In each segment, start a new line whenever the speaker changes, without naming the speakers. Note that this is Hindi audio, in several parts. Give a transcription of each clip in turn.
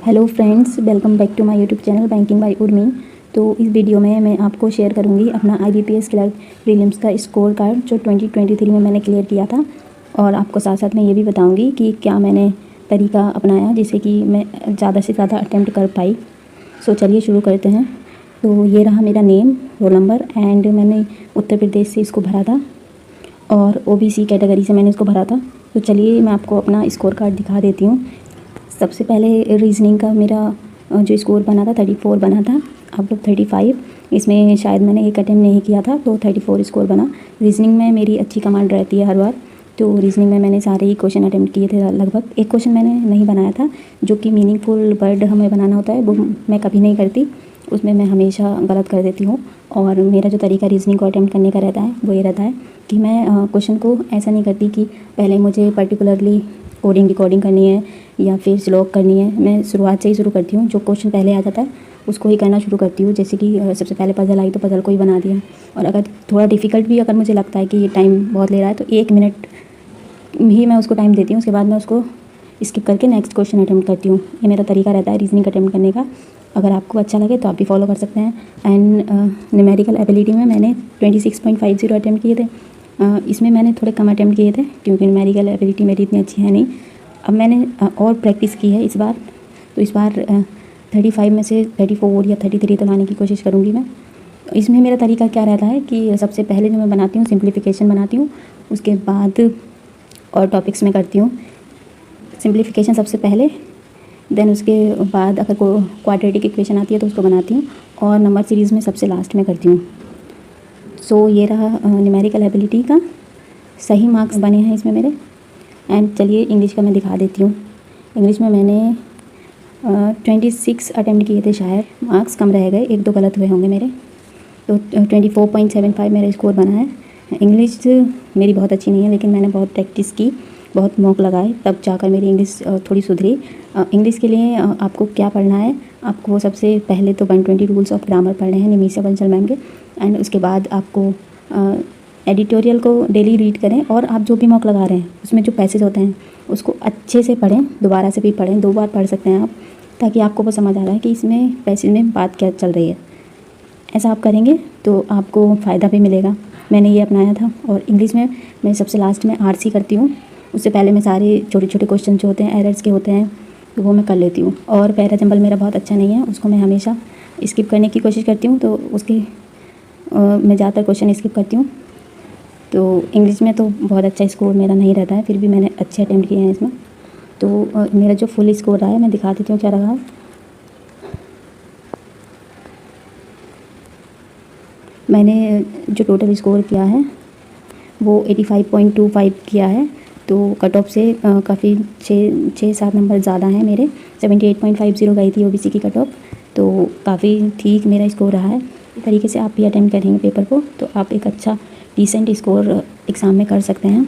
Hello friends, welcome back to my YouTube channel banking by Urmi. तो इस वीडियो में मैं आपको शेयर करूंगी अपना IBPS क्लर्क प्रीलिम्स का स्कोर कार्ड जो 2023 में मैंने क्लियर किया था, और आपको साथ साथ मैं ये भी बताऊंगी कि क्या मैंने तरीका अपनाया जिससे कि मैं ज़्यादा से ज़्यादा अटैम्प्ट कर पाई। सो चलिए शुरू करते हैं। तो ये रहा मेरा नेम, रोल नंबर, एंड मैंने उत्तर प्रदेश से इसको भरा था और OBC कैटेगरी से मैंने इसको भरा था। तो चलिए मैं आपको अपना स्कोर कार्ड दिखा देती हूँ। सबसे पहले रीजनिंग का मेरा जो स्कोर बना था 34 बना था, आउट ऑफ 35। इसमें शायद मैंने एक अटैम्प्ट नहीं किया था तो 34 स्कोर बना। रीजनिंग में मेरी अच्छी कमांड रहती है हर बार, तो रीजनिंग में मैंने सारे ही क्वेश्चन अटैम्प्ट किए थे। लगभग एक क्वेश्चन मैंने नहीं बनाया था जो कि मीनिंगफुल वर्ड हमें बनाना होता है, वो मैं कभी नहीं करती, उसमें मैं हमेशा गलत कर देती हूँ। और मेरा जो तरीका रीजनिंग को अटैम्प्ट करने का रहता है वो ये रहता है कि मैं क्वेश्चन को ऐसा नहीं करती कि पहले मुझे पर्टिकुलरली कोडिंग डिकोडिंग करनी है या फिर स्लोक करनी है। मैं शुरुआत से ही शुरू करती हूँ, जो क्वेश्चन पहले आ जाता है उसको ही करना शुरू करती हूँ। जैसे कि सबसे पहले पजल आई तो पजल को ही बना दिया, और अगर थोड़ा डिफ़िकल्ट भी अगर मुझे लगता है कि ये टाइम बहुत ले रहा है तो 1 मिनट ही मैं उसको टाइम देती हूँ। उसके बाद मैं उसको स्किप करके नेक्स्ट क्वेश्चन अटैम्प्ट करती हूँ। ये मेरा तरीका रहता है रीजनिंग अटैम्प्ट करने का। अगर आपको अच्छा लगे तो आप भी फॉलो कर सकते हैं। एंड न्यूमेरिकल एबिलिटी में मैंने 26.50 अटैम्प्ट किए थे। इसमें मैंने थोड़े कम अटैम्प्ट किए थे क्योंकि न्यूमेरिकल एबिलिटी मेरी इतनी अच्छी है नहीं। अब मैंने और प्रैक्टिस की है इस बार, तो इस बार 35 में से 34 या 33 तो लाने की कोशिश करूँगी मैं। इसमें मेरा तरीका क्या रहता है कि सबसे पहले जो मैं बनाती हूँ सिंप्लीफिकेशन बनाती हूँ, उसके बाद और टॉपिक्स में करती हूँ। सिंप्लीफिकेशन सबसे पहले, देन उसके बाद अगर कोई क्वाड्रेटिक इक्वेशन आती है तो उसको बनाती हूँ, और नंबर सीरीज़ में सबसे लास्ट में करती हूँ। सो ये रहा न्यूमेरिकल एबिलिटी का। सही मार्क्स बने हैं इसमें मेरे। एंड चलिए इंग्लिश का मैं दिखा देती हूँ। इंग्लिश में मैंने 26 अटैम्प्ट किए थे, शायद मार्क्स कम रह गए, 1-2 गलत हुए होंगे मेरे, तो 24.75 मेरा स्कोर बना है। इंग्लिश मेरी बहुत अच्छी नहीं है, लेकिन मैंने बहुत प्रैक्टिस की, बहुत मॉक लगाए, तब जाकर मेरी इंग्लिश थोड़ी सुधरी। इंग्लिश के लिए आपको क्या पढ़ना है, आपको सबसे पहले तो 120 रूल्स ऑफ ग्रामर पढ़ने हैं निमिषा बंसल मैम के। एंड उसके बाद आपको एडिटोरियल को डेली रीड करें, और आप जो भी मॉक लगा रहे हैं उसमें जो पैसेज होते हैं उसको अच्छे से पढ़ें, दोबारा से भी पढ़ें, 2 बार पढ़ सकते हैं आप, ताकि आपको वो समझ आ रहा है कि इसमें पैसेज में बात क्या चल रही है। ऐसा आप करेंगे तो आपको फ़ायदा भी मिलेगा। मैंने ये अपनाया था। और इंग्लिश में मैं सबसे लास्ट में RC करती हूँ। उससे पहले मैं सारे छोटे छोटे क्वेश्चन जो होते हैं एरर्स के होते हैं तो वो मैं कर लेती हूँ। और पैरा जंबल मेरा बहुत अच्छा नहीं है, उसको मैं हमेशा स्किप करने की कोशिश करती हूँ, तो उसके मैं ज़्यादातर क्वेश्चन स्किप करती हूँ। तो इंग्लिश में तो बहुत अच्छा स्कोर मेरा नहीं रहता है, फिर भी मैंने अच्छे अटैम्प्ट किए हैं इसमें। तो मेरा जो फुल स्कोर रहा है मैं दिखा देती हूँ क्या रहा। मैंने जो टोटल स्कोर किया है वो 85.25 किया है, तो कट ऑफ से काफ़ी 6-7 नंबर ज़्यादा हैं मेरे। 78.50 गई थी OBC की कट ऑफ, तो काफ़ी ठीक मेरा स्कोर रहा है। इस तरीके से आप भी अटेम्प्ट करेंगे पेपर को तो आप एक अच्छा डिसेंट स्कोर एग्ज़ाम में कर सकते हैं।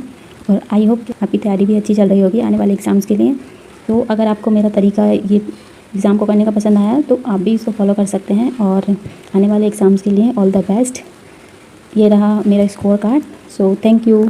और आई होप कि आपकी तैयारी भी अच्छी चल रही होगी आने वाले एग्ज़ाम्स के लिए। तो अगर आपको मेरा तरीका ये एग्ज़ाम को करने का पसंद आया तो आप भी इसको फॉलो कर सकते हैं, और आने वाले एग्ज़ाम्स के लिए ऑल द बेस्ट। ये रहा मेरा score card. So thank you.